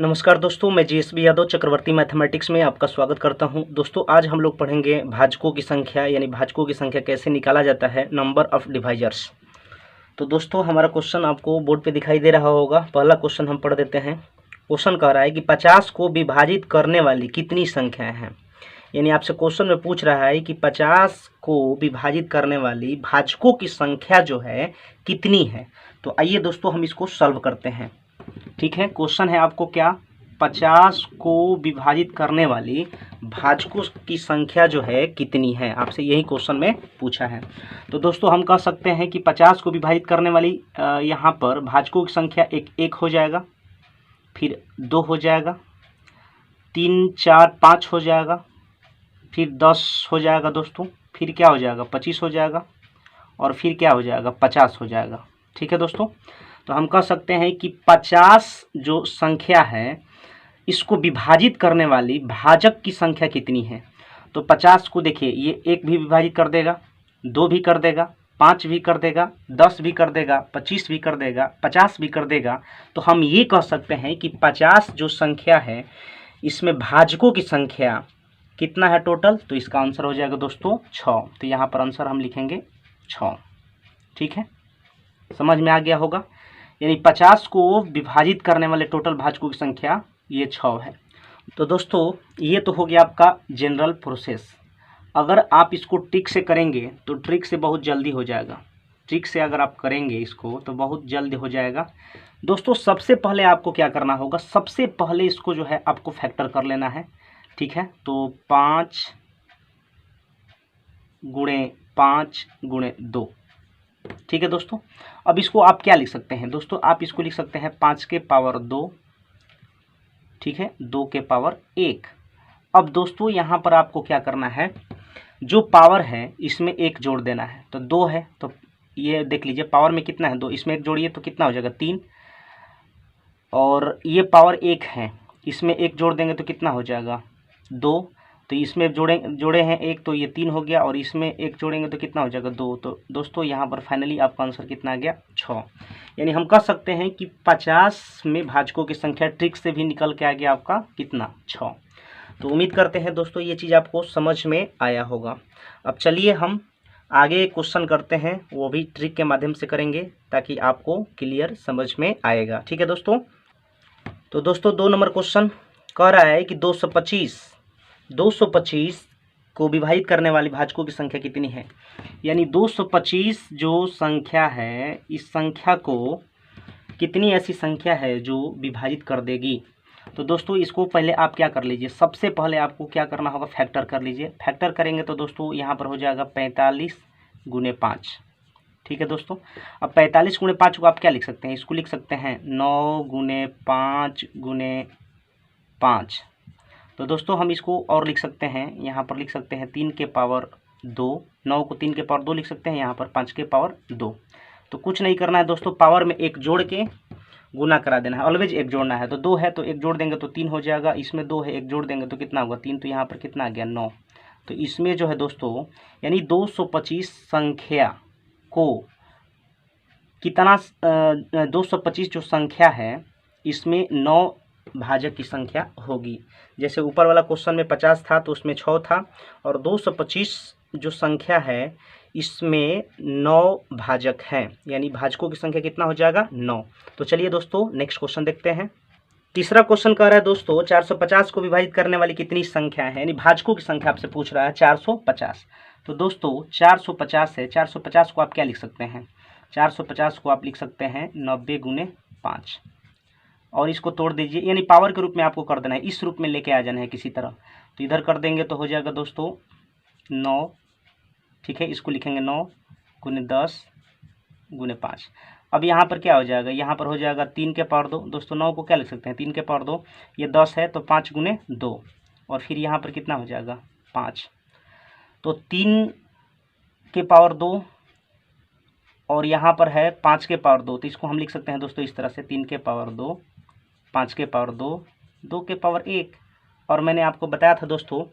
नमस्कार दोस्तों, मैं जीएसबी यादव चक्रवर्ती मैथमेटिक्स में आपका स्वागत करता हूं। दोस्तों आज हम लोग पढ़ेंगे भाजकों की संख्या यानी भाजकों की संख्या कैसे निकाला जाता है, नंबर ऑफ डिवाइजर्स। तो दोस्तों हमारा क्वेश्चन आपको बोर्ड पे दिखाई दे रहा होगा। पहला क्वेश्चन हम पढ़ देते हैं। क्वेश्चन कह रहा है कि 50 को विभाजित करने वाली कितनी संख्याएँ हैं। यानी आपसे क्वेश्चन में पूछ रहा है कि 50 को विभाजित करने वाली भाजकों की संख्या जो है कितनी है। तो आइए दोस्तों हम इसको सॉल्व करते हैं। ठीक है, क्वेश्चन है आपको क्या, 50 को विभाजित करने वाली भाजकों की संख्या जो है कितनी है, आपसे यही क्वेश्चन में पूछा है। तो दोस्तों हम कह सकते हैं कि 50 को विभाजित करने वाली यहाँ पर भाजकों की संख्या एक हो जाएगा, फिर 2 हो जाएगा, 3, 4, 5 हो जाएगा, फिर 10 हो जाएगा दोस्तों, फिर क्या हो जाएगा 25 हो जाएगा, और फिर क्या हो जाएगा 50 हो जाएगा। ठीक है दोस्तों, तो हम कह सकते हैं कि 50 जो संख्या है इसको विभाजित करने वाली भाजक की संख्या कितनी है। तो 50 को देखिए, ये 1 भी विभाजित कर देगा, 2 भी कर देगा, 5 भी कर देगा, 10 भी कर देगा, 25 भी कर देगा, 50 भी कर देगा। तो हम ये कह सकते हैं कि 50 जो संख्या है इसमें भाजकों की संख्या कितना है टोटल। तो इसका आंसर हो जाएगा दोस्तों 6। तो यहाँ पर आंसर हम लिखेंगे 6। ठीक है, समझ में आ गया होगा। यानी 50 को विभाजित करने वाले टोटल भाजकों की संख्या ये 6 है। तो दोस्तों ये तो हो गया आपका जनरल प्रोसेस। अगर आप इसको ट्रिक से करेंगे तो ट्रिक से बहुत जल्दी हो जाएगा। ट्रिक से अगर आप करेंगे इसको तो बहुत जल्दी हो जाएगा। दोस्तों सबसे पहले आपको क्या करना होगा, सबसे पहले इसको जो है आपको फैक्टर कर लेना है। ठीक है, तो 5 गुणे 5 गुणे 2। ठीक है दोस्तों, अब इसको आप क्या लिख सकते हैं दोस्तों, आप इसको लिख सकते हैं 5 के पावर 2, ठीक है, 2 के पावर 1। अब दोस्तों यहाँ पर आपको क्या करना है, जो पावर है इसमें 1 जोड़ देना है। तो 2 है तो ये देख लीजिए पावर में कितना है 2, इसमें 1 जोड़िए तो कितना हो जाएगा 3। और ये पावर 1 है, इसमें 1 जोड़ देंगे तो कितना हो जाएगा 2। तो इसमें जोड़े हैं 1 तो ये 3 हो गया, और इसमें 1 जोड़ेंगे तो कितना हो जाएगा 2। तो दोस्तों यहाँ पर फाइनली आपका आंसर कितना आ गया 6। यानी हम कह सकते हैं कि 50 में भाजकों की संख्या ट्रिक से भी निकल के आ गया आपका कितना 6। तो उम्मीद करते हैं दोस्तों ये चीज़ आपको समझ में आया होगा। अब चलिए हम आगे क्वेश्चन करते हैं, वो भी ट्रिक के माध्यम से करेंगे ताकि आपको क्लियर समझ में आएगा। ठीक है दोस्तों, तो दोस्तों 2 नंबर क्वेश्चन कह रहा है कि 225 को विभाजित करने वाली भाजकों की संख्या कितनी है। यानी 225 जो संख्या है, इस संख्या को कितनी ऐसी संख्या है जो विभाजित कर देगी। तो दोस्तों इसको पहले आप क्या कर लीजिए, सबसे पहले आपको क्या करना होगा, फैक्टर कर लीजिए। फैक्टर करेंगे तो दोस्तों यहाँ पर हो जाएगा 45 गुणे 5। ठीक है दोस्तों, अब 45 गुणे 5 को आप क्या लिख सकते हैं, इसको लिख सकते हैं 9 गुणे 5 गुणे 5। तो दोस्तों हम इसको और लिख सकते हैं, यहाँ पर लिख सकते हैं 3 के पावर 2। 9 को 3 के पावर 2 लिख सकते हैं, यहाँ पर 5 के पावर 2। तो कुछ नहीं करना है दोस्तों, पावर में 1 जोड़ के गुना करा देना है। ऑलवेज 1 जोड़ना है। तो 2 है तो 1 जोड़ देंगे तो 3 हो जाएगा, इसमें 2 है 1 जोड़ देंगे तो कितना होगा 3। तो यहाँ पर कितना आ गया 9। तो इसमें जो है दोस्तों यानी 225 संख्या को कितना 225 जो संख्या है इसमें 9 भाजक की संख्या होगी। जैसे ऊपर वाला क्वेश्चन में 50 था तो उसमें 6 था, और 225 जो संख्या है इसमें 9 भाजक हैं। यानी भाजकों की संख्या कितना हो जाएगा 9। तो चलिए दोस्तों नेक्स्ट क्वेश्चन देखते हैं। तीसरा क्वेश्चन कह रहा है दोस्तों 450 को विभाजित करने वाली कितनी संख्या है, यानी भाजकों की संख्या आपसे पूछ रहा है 450। तो दोस्तों 450 है, 450 को आप क्या लिख सकते हैं, 450 को आप लिख सकते हैं 90 गुणे 5। और इसको तोड़ दीजिए, यानी पावर के रूप में आपको कर देना है, इस रूप में लेके आ जाना है किसी तरह। तो इधर कर देंगे तो हो जाएगा दोस्तों 9। ठीक है, इसको लिखेंगे 9 गुणे 10 गुणे 5। अब यहाँ पर क्या हो जाएगा, यहाँ पर हो जाएगा 3 के पावर 2। दोस्तों 9 को क्या लिख सकते हैं 3 के पावर 2, ये 10 है तो 5 गुणे 2, और फिर यहाँ पर कितना हो जाएगा 5। तो 3 के पावर 2 और यहाँ पर है 5 के पावर 2। तो इसको हम लिख सकते हैं दोस्तों इस तरह से 3 के पावर 2, 5 के पावर 2, 2 के पावर 1। और मैंने आपको बताया था दोस्तों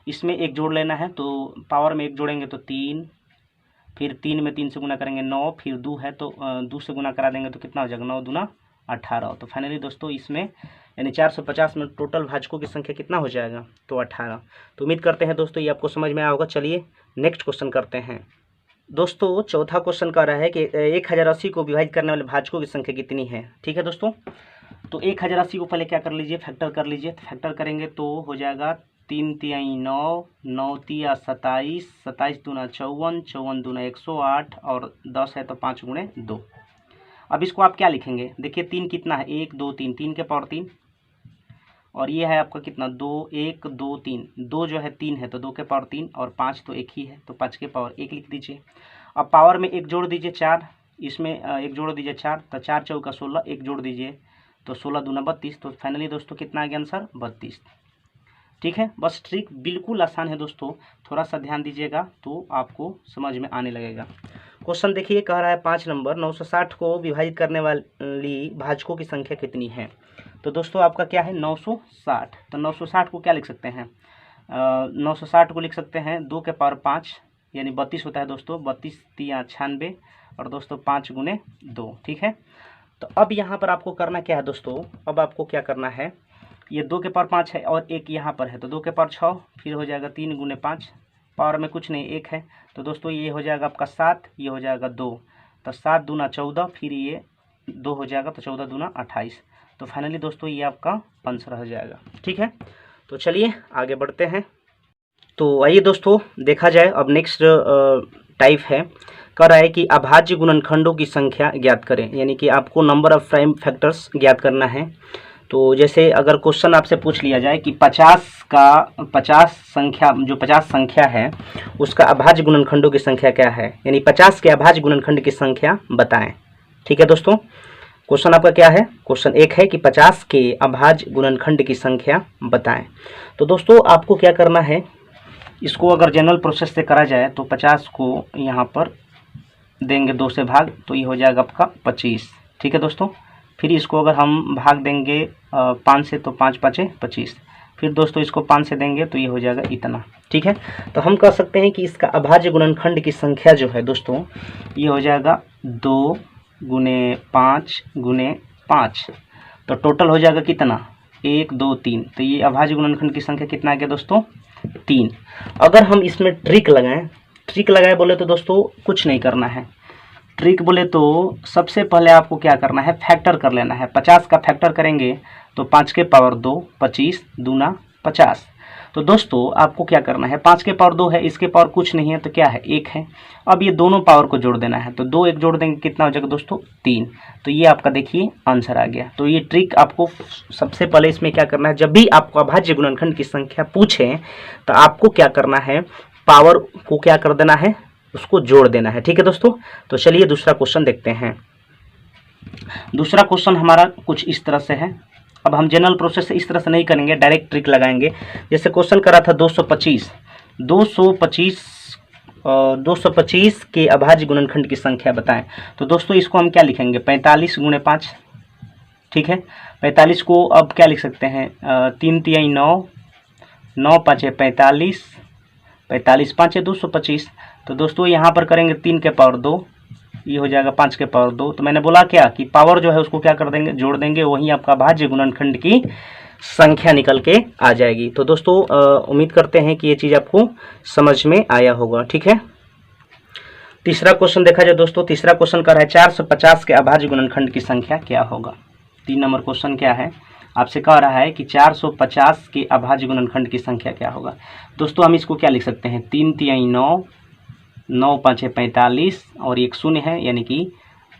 इसमें 1 जोड़ लेना है। तो पावर में 1 जोड़ेंगे तो 3, फिर 3 में 3 से गुना करेंगे 9, फिर 2 है तो 2 से गुना करा देंगे तो कितना हो जाएगा 9 दूना 18। तो फाइनली दोस्तों इसमें यानी 450 में टोटल भाजकों की संख्या कितना हो जाएगा, तो 18। तो उम्मीद करते हैं दोस्तों ये आपको समझ में आया होगा। चलिए नेक्स्ट क्वेश्चन करते हैं दोस्तों। चौथा क्वेश्चन कह रहा है कि 1080 को विभाजित करने वाले भाजकों की संख्या कितनी है। ठीक है दोस्तों, तो 1080 को पहले क्या कर लीजिए, फैक्टर कर लीजिए। फैक्टर करेंगे तो हो जाएगा 3 तिहाई 9, 9 तिया 27, 27 दूना 54, 54 दूना 108 और 10 है तो 5 गुणे 2। अब इसको आप क्या लिखेंगे, देखिए 3 कितना है, 1 2 3, 3 के पावर 3 और ये है आपका कितना 2, 1 2 3, 2 जो है 3 है तो 2 के पावर 3 और 5 तो 1 ही है तो 5 के पावर 1 लिख दीजिए। अब पावर में 1 जोड़ दीजिए 4, इसमें 1 जोड़ दीजिए 4 तो 4 चौका 16, 1 जोड़ दीजिए तो 16 दूना 32। तो फाइनली दोस्तों कितना आ गया आंसर, 32। ठीक है, बस ट्रिक बिल्कुल आसान है दोस्तों, थोड़ा सा ध्यान दीजिएगा तो आपको समझ में आने लगेगा। क्वेश्चन देखिए कह रहा है 5 नंबर, 960 को विभाजित करने वाली भाजकों की संख्या कितनी है। तो दोस्तों आपका क्या है 960, तो 960 को क्या लिख सकते हैं, 960 को लिख सकते हैं 2 के पावर 5 यानी 32 होता है दोस्तों, 32 तिया 96 और दोस्तों 5 गुणे 2। ठीक है, तो अब यहाँ पर आपको करना क्या है दोस्तों, अब आपको क्या करना है, ये 2 के पावर 5 है और एक यहाँ पर है तो 2 के पावर 6, फिर हो जाएगा 3 गुणे 5, पावर में कुछ नहीं 1 है तो दोस्तों ये हो जाएगा आपका 7, ये हो जाएगा 2 तो 7 दूना 14, फिर ये 2 हो जाएगा तो 14 दूना 28। तो फाइनली दोस्तों ये आपका आंसर रह जाएगा। ठीक है, तो चलिए आगे बढ़ते हैं। तो आइए दोस्तों देखा जाए अब नेक्स्ट टाइप है, कह रहा है कि अभाज्य गुणनखंडों की संख्या ज्ञात करें, यानी कि आपको नंबर ऑफ प्राइम फैक्टर्स ज्ञात करना है। तो जैसे अगर क्वेश्चन आपसे पूछ लिया जाए कि 50 संख्या जो 50 संख्या है उसका अभाज्य गुणनखंडों की संख्या क्या है, यानी 50 के अभाज्य गुणनखंड की संख्या बताएं। ठीक है दोस्तों, क्वेश्चन आपका क्या है, क्वेश्चन 1 है कि 50 के अभाज्य गुणनखंड की संख्या बताएं। तो दोस्तों आपको क्या करना है, इसको अगर जनरल प्रोसेस से करा जाए तो 50 को यहाँ पर देंगे 2 से भाग तो ये हो जाएगा आपका 25। ठीक है दोस्तों, फिर इसको अगर हम भाग देंगे 5 से तो 5 5 25, फिर दोस्तों इसको 5 से देंगे तो ये हो जाएगा इतना। ठीक है, तो हम कह सकते हैं कि इसका अभाज्य गुणनखंड की संख्या जो है दोस्तों ये हो जाएगा 2 गुने 5 गुने 5, तो टोटल हो जाएगा कितना 1 2 3, तो ये अभाज्य गुणनखंड की संख्या कितना आ गया दोस्तों 3। अगर हम इसमें ट्रिक लगाएं बोले तो दोस्तों कुछ नहीं करना है, ट्रिक बोले तो सबसे पहले आपको क्या करना है, फैक्टर कर लेना है। 50 का फैक्टर करेंगे तो 5 के पावर 2, 25 दूना 50। तो दोस्तों आपको क्या करना है, 5 के पावर 2 है, इसके पावर कुछ नहीं है तो क्या है 1 है। अब ये दोनों पावर को जोड़ देना है तो 2 1 जोड़ देंगे कितना हो जाएगा दोस्तों 3। तो ये आपका देखिए आंसर आ गया। तो ये ट्रिक आपको सबसे पहले इसमें क्या करना है, जब भी आपको अभाज्य गुणनखंड की संख्या पूछे तो आपको क्या करना है, पावर को क्या कर देना है, उसको जोड़ देना है। ठीक है दोस्तों, तो चलिए दूसरा क्वेश्चन देखते हैं। दूसरा क्वेश्चन हमारा कुछ इस तरह से है। अब हम जनरल प्रोसेस से इस तरह से नहीं करेंगे, डायरेक्ट ट्रिक लगाएंगे। जैसे क्वेश्चन करा था 225 के अभाज्य गुणनखंड की संख्या बताएं। तो दोस्तों इसको हम क्या लिखेंगे 45 गुणे 5। ठीक है, 45 को अब क्या लिख सकते हैं 3 तिहाई 9, 9 5 45, 45 5 225। तो दोस्तों यहाँ पर करेंगे 3 के पावर 2, ये हो जाएगा 5 के पावर 2। तो मैंने बोला क्या कि पावर जो है उसको क्या कर देंगे, जोड़ देंगे, वहीं आपका अभाज्य गुणनखंड की संख्या निकल के आ जाएगी। तो दोस्तों उम्मीद करते हैं कि ये चीज़ आपको समझ में आया होगा। ठीक है, तीसरा क्वेश्चन देखा जाए दोस्तों। तीसरा क्वेश्चन कर रहा है 450 के अभाज्य गुणनखंड की संख्या क्या होगा। 3 नंबर क्वेश्चन क्या है, आपसे कह रहा है कि 450 के अभाज्य गुणनखंड की संख्या क्या होगा। दोस्तों हम इसको क्या लिख सकते हैं 3 तिहाई 9, 9 5 45 और एक शून्य है यानी कि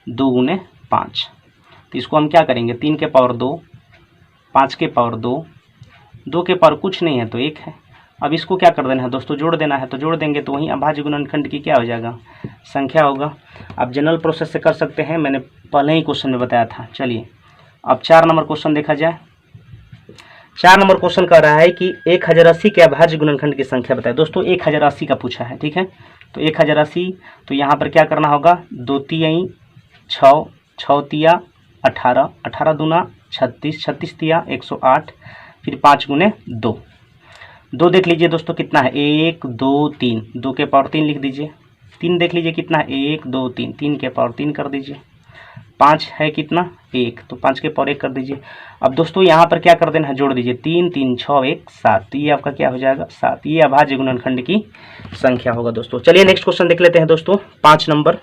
2 गुने 5। तो इसको हम क्या करेंगे 3 के पावर 2, 5 के पावर 2, 2 के पावर कुछ नहीं है तो 1 है। अब इसको क्या कर देना है दोस्तों, जोड़ देना है। तो जोड़ देंगे तो वहीं अभाज्य गुणनखंड की क्या हो जाएगा, संख्या होगा। आप जनरल प्रोसेस से कर सकते हैं, मैंने पहले ही क्वेश्चन में बताया था। चलिए अब 4 नंबर क्वेश्चन देखा जाए। 4 नंबर क्वेश्चन कह रहा है कि 1080 के अभाज्य गुणनखंड की संख्या बताए। दोस्तों 1080 का पूछा है। ठीक है, तो 1080 तो यहाँ पर क्या करना होगा 2 तिहाई 6, 6 तिया 18, 18 दूना 36, 36 तिया 108, फिर 5 गुने 2। 2 देख लीजिए दोस्तों कितना है 1 2 3, 2 के पावर 3 लिख दीजिए। 3 देख लीजिए कितना है 1 2 3, 3 के पावर 3 कर दीजिए। 5 है कितना 1, तो 5 के पावर 1 कर दीजिए। अब दोस्तों यहाँ पर क्या कर देना है, जोड़ दीजिए 3 3 6 1 7, तो ये आपका क्या हो जाएगा 7। ये अभाज्य गुणनखंड की संख्या होगा दोस्तों। चलिए नेक्स्ट क्वेश्चन देख लेते हैं दोस्तों, 5 नंबर।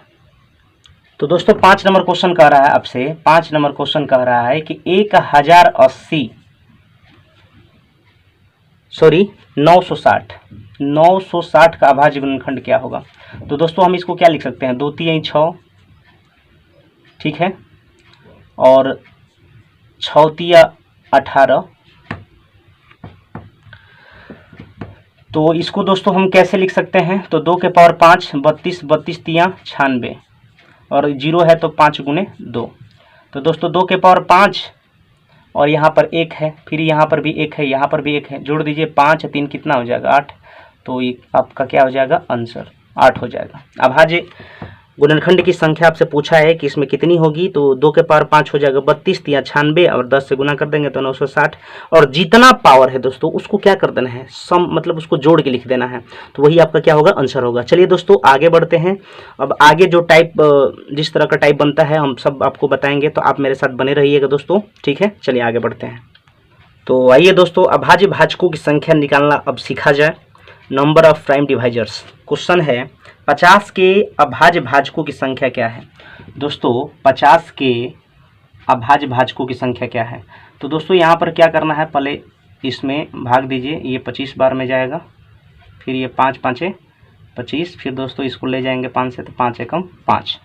तो दोस्तों 5 नंबर क्वेश्चन कह रहा है आपसे, 5 नंबर क्वेश्चन कह रहा है कि 960 का अभाज्य गुणनखंड क्या होगा। तो दोस्तों हम इसको क्या लिख सकते हैं, 2 3 6, ठीक है, और 6 3 18। तो इसको दोस्तों हम कैसे लिख सकते हैं, तो 2 के पावर 5 32, 32 3 96, और 0 है तो 5 गुने 2। तो दोस्तों 2 के पावर 5 और यहाँ पर 1 है, फिर यहाँ पर भी 1 है, यहाँ पर भी 1 है, जोड़ दीजिए 5 3 कितना हो जाएगा 8। तो ये आपका क्या हो जाएगा, आंसर 8 हो जाएगा। अभाज्य गुणनखंड की संख्या आपसे पूछा है कि इसमें कितनी होगी, तो 2 के पावर 5 हो जाएगा 32 3 96, और 10 से गुना कर देंगे तो 960, और जितना पावर है दोस्तों उसको क्या कर देना है, सम मतलब उसको जोड़ के लिख देना है, तो वही आपका क्या होगा, आंसर होगा। चलिए दोस्तों आगे बढ़ते हैं। अब आगे जो टाइप जिस तरह का टाइप बनता है हम सब आपको बताएंगे, तो आप मेरे साथ बने रहिएगा दोस्तों, ठीक है। चलिए आगे बढ़ते हैं। तो आइए दोस्तों अभाज्य भाजकों की संख्या निकालना अब सीखा जाए। Number of prime divisors. Question है 50 के अभाज्य भाजकों की संख्या क्या है। दोस्तों 50 के अभाज्य भाजकों की संख्या क्या है। तो दोस्तों यहाँ पर क्या करना है, पहले इसमें भाग दीजिए, ये 25 बार में जाएगा, फिर ये 5 5 25, फिर दोस्तों इसको ले जाएंगे 5 से, तो 5 एकम 5।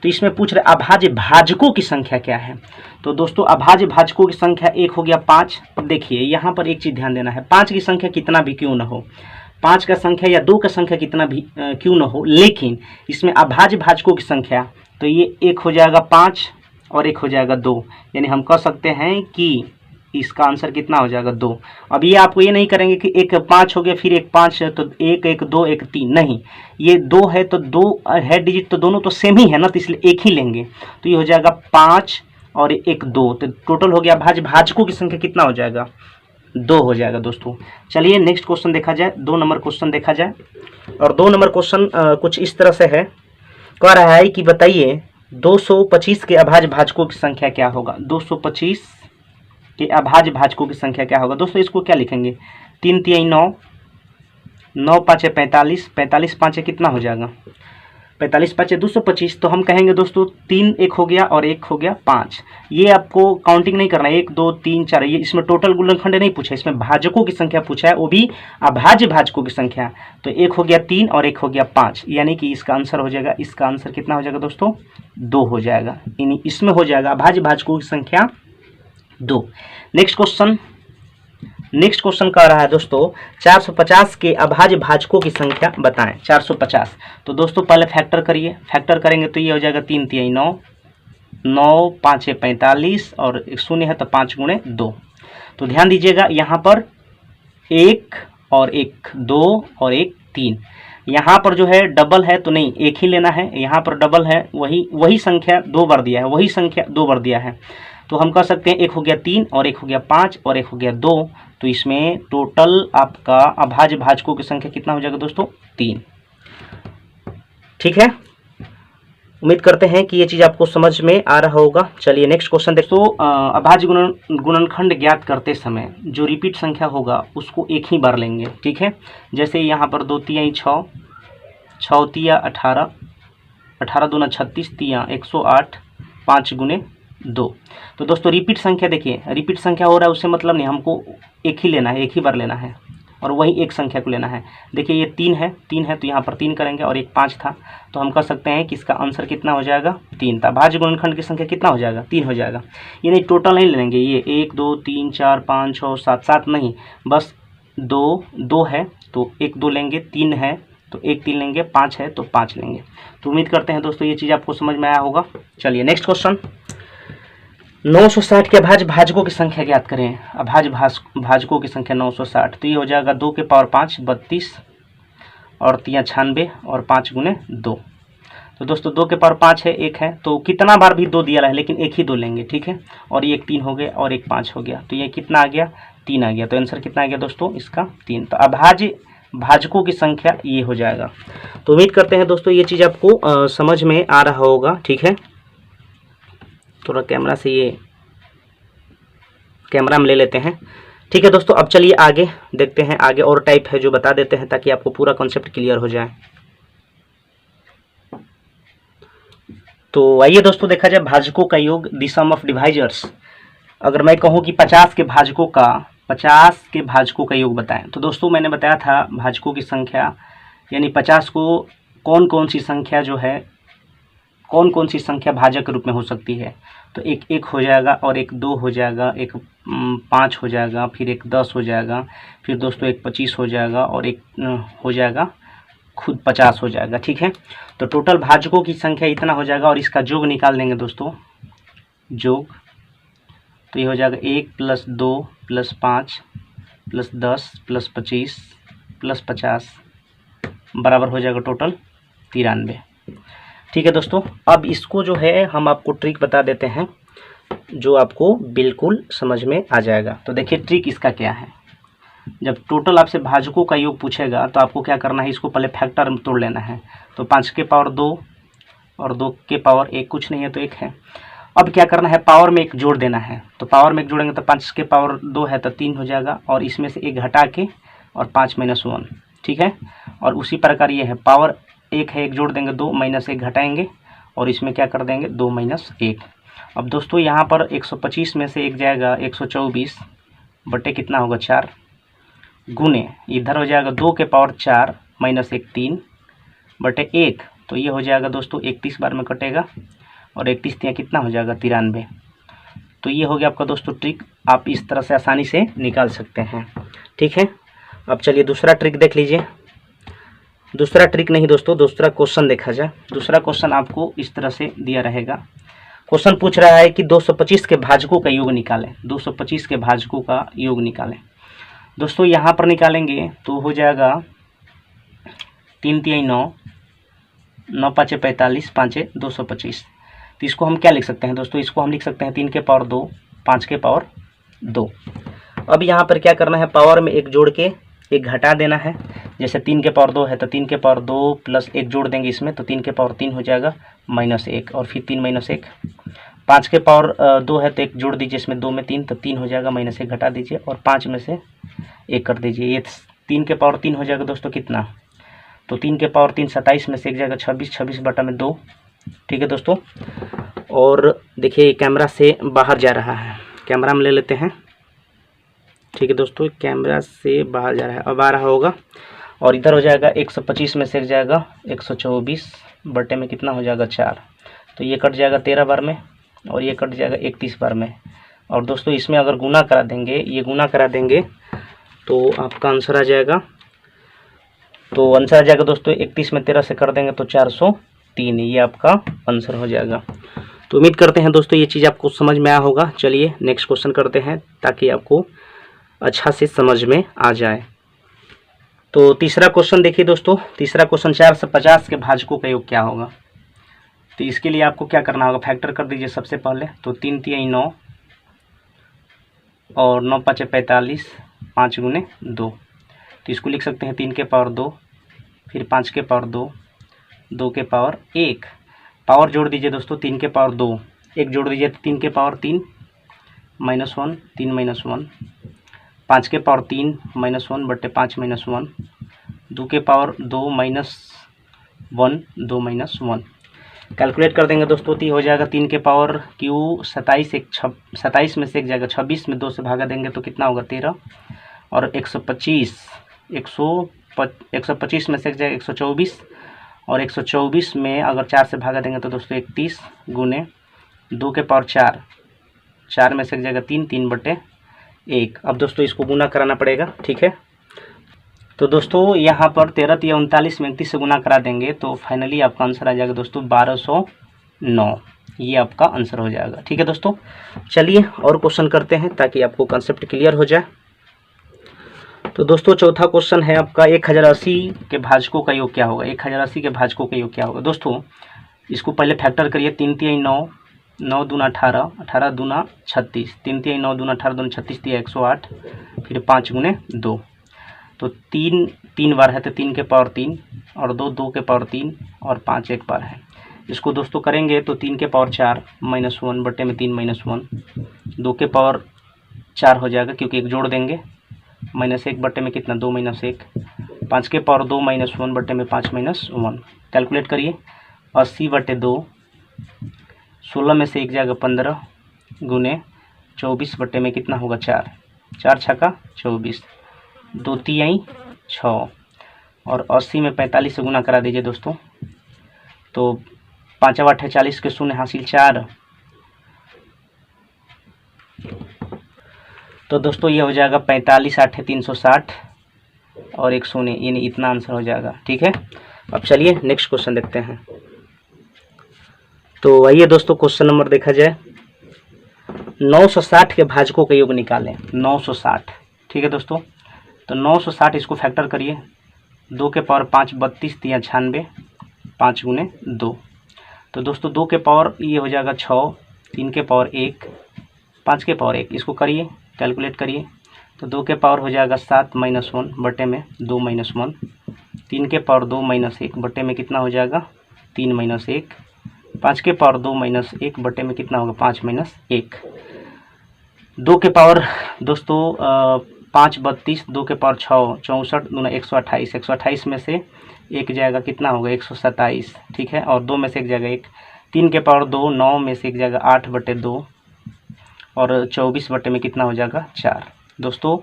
तो इसमें पूछ रहे अभाज्य भाजकों की संख्या क्या है। तो दोस्तों अभाज्य भाजकों की संख्या 1 हो गया 5। अब देखिए यहाँ पर एक चीज़ ध्यान देना है, 5 की संख्या कितना भी क्यों ना हो, 5 का संख्या या 2 का संख्या कितना भी क्यों न हो, लेकिन इसमें अभाज्य भाजकों की संख्या, तो ये 1 हो जाएगा 5 और 1 हो जाएगा 2, यानी हम कह सकते हैं कि इसका आंसर कितना हो जाएगा 2। अब ये आपको ये नहीं करेंगे कि 1 5 हो गया फिर 1 5 तो 1 1 2 1 3, नहीं, ये 2 है तो 2 है डिजिट, तो दोनों तो सेम ही है ना, तो इसलिए एक ही लेंगे, तो ये हो जाएगा 5 और 1 2, तो टोटल हो गया अभाज्य भाजकों की संख्या कितना हो जाएगा, 2 हो जाएगा दोस्तों। चलिए नेक्स्ट क्वेश्चन देखा जाए, 2 नंबर क्वेश्चन देखा जाए। और 2 नंबर क्वेश्चन कुछ इस तरह से है, कह रहा है कि बताइए 225 के अभाज्य भाजकों की संख्या क्या होगा। 225 के अभाज्य भाजकों की संख्या क्या होगा। दोस्तों इसको क्या लिखेंगे, 3 3 9, 9 5 45, 45 5 कितना हो जाएगा, 45 5 225। तो हम कहेंगे दोस्तों 3 1 हो गया और 1 हो गया 5। ये आपको काउंटिंग नहीं करना है, 1 2 3 4, ये इसमें टोटल गुणनखंड नहीं पूछा, इसमें भाजकों की संख्या पूछा है, वो भी अभाज्य भाजकों की संख्या। तो 1 हो गया 3 और 1 हो गया 5, यानी कि इसका आंसर हो जाएगा, इसका आंसर कितना हो जाएगा दोस्तों, 2 हो जाएगा, यानी इसमें हो जाएगा अभाज्य भाजकों की संख्या 2। नेक्स्ट क्वेश्चन कह रहा है दोस्तों 450 के अभाज्य भाजकों की संख्या बताएं। 450, तो दोस्तों पहले फैक्टर करिए, फैक्टर करेंगे तो ये हो जाएगा 3 3 9, 9 5 45 और 1 शून्य है तो 5 गुणे 2। तो ध्यान दीजिएगा यहाँ पर 1 और 1 2 और 1 3, यहाँ पर जो है डबल है तो नहीं, एक ही लेना है, यहाँ पर डबल है, वही संख्या 2 बार दिया है, वही संख्या 2 बार दिया है, तो हम कह सकते हैं 1 हो गया 3 और 1 हो गया 5 और 1 हो गया 2। तो इसमें टोटल आपका अभाज्य भाजकों की संख्या कितना हो जाएगा दोस्तों, 3। ठीक है, उम्मीद करते हैं कि ये चीज़ आपको समझ में आ रहा होगा। चलिए नेक्स्ट क्वेश्चन देखो। अभाज्य गुणनखंड ज्ञात करते समय जो रिपीट संख्या होगा उसको एक ही बार लेंगे, ठीक है। जैसे यहाँ पर 2 3 6, 6 3 18, 18 दूना 36, 3 108, 5 गुने 2। तो दोस्तों रिपीट संख्या देखिए, रिपीट संख्या हो रहा है उससे मतलब नहीं, हमको एक ही लेना है, एक ही बार लेना है और वही एक संख्या को लेना है। देखिए ये 3 है तो यहाँ पर 3 करेंगे और एक 5 था, तो हम कह सकते हैं कि इसका आंसर कितना हो जाएगा, 3 था। भाज्य गुणनखंड की संख्या कितना हो जाएगा, 3 हो जाएगा। ये नहीं टोटल नहीं लेंगे, ये 1 2 3 4 5 6 7 7 नहीं, बस 2 है तो 1 2 लेंगे, 3 है तो 1 3 लेंगे, 5 है तो 5 लेंगे। तो उम्मीद करते हैं दोस्तों ये चीज़ आपको समझ में आया होगा। चलिए नेक्स्ट क्वेश्चन, 960 के अभाज्य भाजकों की संख्या ज्ञात करें। अभाज्य भाजकों की संख्या 960, तो ये हो जाएगा 2 के पावर 5 32 और 3 96 और 5 गुने 2। तो दोस्तों 2 के पावर 5 है, 1 है, तो कितना बार भी 2 दिया है लेकिन एक ही 2 लेंगे, ठीक है। और ये 1 3 हो गया और 1 5 हो गया, तो ये कितना आ गया, 3 आ गया। तो आंसर कितना आ गया दोस्तों, इसका 3। तो अभाज्य भाजकों की संख्या ये हो जाएगा। तो उम्मीद करते हैं दोस्तों ये चीज़ आपको समझ में आ रहा होगा, ठीक है। थोड़ा कैमरा से ये कैमरा में ले लेते हैं। ठीक है दोस्तों, अब चलिए आगे देखते हैं। आगे और टाइप है जो बता देते हैं ताकि आपको पूरा कॉन्सेप्ट क्लियर हो जाए। तो आइए दोस्तों, देखा जाए भाजकों का योग, द सम ऑफ डिवाइजर्स। अगर मैं कहूँ कि 50 के भाजकों का योग बताएं, तो दोस्तों मैंने बताया था भाजकों की संख्या यानी 50 को कौन कौन सी संख्या जो है, कौन कौन सी संख्या भाजक के रूप में हो सकती है। तो एक 1 हो जाएगा, और एक 2 हो जाएगा, एक 5 हो जाएगा, फिर एक 10 हो जाएगा, फिर दोस्तों एक 25 हो जाएगा, और एक हो जाएगा खुद 50 हो जाएगा। ठीक है, तो टोटल भाजकों की संख्या इतना हो जाएगा, और इसका योग निकाल देंगे दोस्तों, योग। तो ये हो जाएगा 1 + 2 + 5 + 10 + 25 + 50 बराबर हो जाएगा टोटल 93। ठीक है दोस्तों, अब इसको जो है हम आपको ट्रिक बता देते हैं जो आपको बिल्कुल समझ में आ जाएगा। तो देखिए ट्रिक इसका क्या है। जब टोटल आपसे भाजकों का योग पूछेगा तो आपको क्या करना है, इसको पहले फैक्टर में तोड़ लेना है। तो 5 के पावर 2 और 2 के पावर 1 कुछ नहीं है तो 1 है। अब क्या करना है, पावर में 1 जोड़ देना है। तो पावर में 1 जोड़ेंगे तो 5 के पावर 2 है तो 3 हो जाएगा, और इसमें से 1 घटा के और 5 - 1। ठीक है, और उसी प्रकार ये है, पावर 1 है, 1 जोड़ देंगे 2, -1 घटाएंगे, और इसमें क्या कर देंगे 2 - 1। अब दोस्तों यहाँ पर 125 में से 1 जाएगा 124 बटे कितना होगा 4, गुने इधर हो जाएगा 2 के पावर 4 -1 3 बटे 1। तो ये हो जाएगा दोस्तों 31 बार में कटेगा, और 31 यहाँ कितना हो जाएगा 93। तो ये हो गया आपका दोस्तों ट्रिक, आप इस तरह से आसानी से निकाल सकते हैं। ठीक है, अब चलिए दूसरा ट्रिक देख लीजिए। दूसरा ट्रिक नहीं दोस्तों, दूसरा क्वेश्चन देखा जाए। दूसरा क्वेश्चन आपको इस तरह से दिया रहेगा। क्वेश्चन पूछ रहा है कि 225 के भाजकों का योग निकालें। 225 के भाजकों का योग निकालें। दोस्तों यहाँ पर निकालेंगे तो हो जाएगा 3 × 9, 9 × 5 = 45, 5 × 225। तो इसको हम क्या लिख सकते हैं दोस्तों, इसको हम लिख सकते हैं 3 के पावर 2, 5 के पावर 2। अब यहाँ पर क्या करना है, पावर में 1 जोड़ के 1 घटा देना है। जैसे 3 के पावर 2 है तो 3 के पावर 2 + 1 जोड़ देंगे इसमें, तो 3 के पावर 3 हो जाएगा -1, और फिर 3 - 1। 5 के पावर 2 है तो 1 जोड़ दीजिए इसमें, 2 में 3 तो 3 हो जाएगा, -1 घटा दीजिए, और 5 में से 1 कर दीजिए। ये 3 के पावर 3 हो जाएगा दोस्तों कितना, तो 3 के पावर 3 27 में से 1 जाएगा 26, 26 बटा में 2। ठीक है दोस्तों, और देखिए कैमरा से बाहर जा रहा है, कैमरा में ले लेते हैं। ठीक है दोस्तों, कैमरा से बाहर जा रहा है, अब आ रहा होगा, और इधर हो जाएगा 125 में से 1 जाएगा 124 बटे में कितना हो जाएगा 4। तो ये कट जाएगा 13 बार में, और ये कट जाएगा 31 बार में। और दोस्तों इसमें अगर गुना करा देंगे, ये गुना करा देंगे तो आपका आंसर आ जाएगा। तो आंसर आ जाएगा दोस्तों 31 में 13 से कर देंगे तो 403, ये आपका आंसर हो जाएगा। तो उम्मीद करते हैं दोस्तों ये चीज़ आपको समझ में आया होगा। चलिए नेक्स्ट क्वेश्चन करते हैं ताकि आपको अच्छा से समझ में आ जाए। तो तीसरा क्वेश्चन देखिए दोस्तों, तीसरा क्वेश्चन 450 के भाजकों का योग क्या होगा। तो इसके लिए आपको क्या करना होगा, फैक्टर कर दीजिए सबसे पहले। तो 3 × 3 = 9, और 9 × 5 = 45, 5 × 2। तो इसको लिख सकते हैं 3 के पावर 2, फिर 5 के पावर 2, 2 के पावर 1। पावर जोड़ दीजिए दोस्तों, 3 के पावर 2, 1 जोड़ दीजिए तो 3 के पावर 3 -1, 3 - 1, 5 के पावर 3 -1 बटे 5 - 1, 2 के पावर 2 -1, 2 - 1। कैलकुलेट कर देंगे दोस्तों तो हो जाएगा 3 के पावर क्यू 27 में से 1 जाएगा 26 में 2 से भागा देंगे तो कितना होगा 13, और 125 में से 1 जाएगा 124, और 124 में अगर 4 से भागा देंगे तो दोस्तों 31 गुने 2 के पावर 4, 4 में से 1 जाएगा 3, 3 बटे 1। अब दोस्तों इसको गुना कराना पड़ेगा। ठीक है, तो दोस्तों यहाँ पर 13 × 39 में 31 से गुना करा देंगे तो फाइनली आपका आंसर आ जाएगा दोस्तों 1209, ये आपका आंसर हो जाएगा। ठीक है दोस्तों, चलिए और क्वेश्चन करते हैं ताकि आपको कंसेप्ट क्लियर हो जाए। तो दोस्तों चौथा क्वेश्चन है आपका 1080 के भाजकों का योग क्या होगा। 1080 के भाजकों का योग क्या होगा दोस्तों, इसको पहले फैक्टर करिए। 3 × 3 = 9, 9 × 2 = 18, 18 × 2 = 36, 3 × 3 = 9, 2 × 18, 2 × 36 दिया 108, फिर 5 × 2। तो 3 3 बार है तो 3 के पावर 3, और 2 2 के पावर 3, और 5 1 बार है। इसको दोस्तों करेंगे तो 3 के पावर 4 -1 बटे में 3 -1, 2 के पावर 4 हो जाएगा क्योंकि एक जोड़ देंगे, -1 बटे में कितना 2 - 1, 5 के पावर 2 -1 बटे में 5 -1। कैलकुलेट करिए 80 बटे 2, 16 में से 1 जाएगा 15 गुने 24 बटे में कितना होगा 4, 4 छक्का 24, 2 तिहाई 6 और 80 में 45 से गुना करा दीजिए दोस्तों, तो 5 8 40 के शून्य हासिल 4। तो दोस्तों ये हो जाएगा 45 8 360 और एक शून्य, यानी इतना आंसर हो जाएगा। ठीक है, अब चलिए नेक्स्ट क्वेश्चन देखते हैं। तो आइए दोस्तों क्वेश्चन नंबर देखा जाए, 960 के भाजकों का योग निकालें। 960, ठीक है दोस्तों, तो 960 इसको फैक्टर करिए, 2 के पावर 5 32 तिया 96, 5 गुने 2, तो दोस्तों 2 के पावर ये हो जाएगा 6, 3 के पावर 1, 5 के पावर 1, इसको करिए कैलकुलेट करिए, तो 2 के पावर हो जाएगा 7 -1 बटे में 2 -1, 3 के पावर 2 -1 बटे में कितना हो जाएगा 3 -1, 5 के पावर 2 -1 बटे में कितना होगा 5 -1, 2 के पावर दोस्तों 5 32, 2 के पावर 6 64 दूना 128, 128 में से एक जाएगा कितना होगा 127, ठीक है, और 2 में से एक जाएगा 1, 3 के पावर 2 9 में से एक जाएगा 8 बटे 2 और 24 बटे में कितना हो जाएगा 4। दोस्तों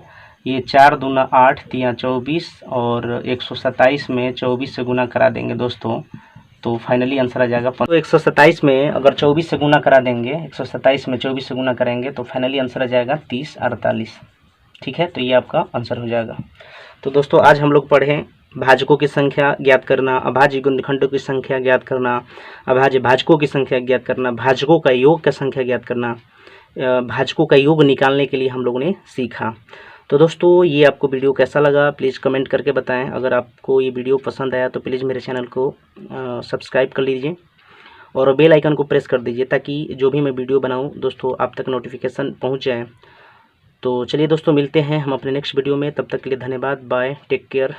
ये 4 दूना 8 तिया 24 और 127 में 24 से गुना करा देंगे दोस्तों, तो फाइनली आंसर आ जाएगा। तो 127 में अगर 24 से गुना करा देंगे, 127 में 24 से गुना करेंगे तो फाइनली आंसर आ जाएगा 30 48। ठीक है, तो ये आपका आंसर हो जाएगा। तो दोस्तों आज हम लोग पढ़े भाजकों की संख्या ज्ञात करना, अभाज्य गुणनखंडों की संख्या ज्ञात करना, अभाज्य भाजकों की संख्या ज्ञात करना, भाजकों का योग का संख्या ज्ञात करना, भाजकों का योग निकालने के लिए हम लोगों ने सीखा। तो दोस्तों ये आपको वीडियो कैसा लगा प्लीज़ कमेंट करके बताएं। अगर आपको ये वीडियो पसंद आया तो प्लीज़ मेरे चैनल को सब्सक्राइब कर लीजिए और बेल आइकन को प्रेस कर दीजिए ताकि जो भी मैं वीडियो बनाऊं दोस्तों आप तक नोटिफिकेशन पहुंच जाए। तो चलिए दोस्तों मिलते हैं हम अपने नेक्स्ट वीडियो में, तब तक के लिए धन्यवाद, बाय, टेक केयर।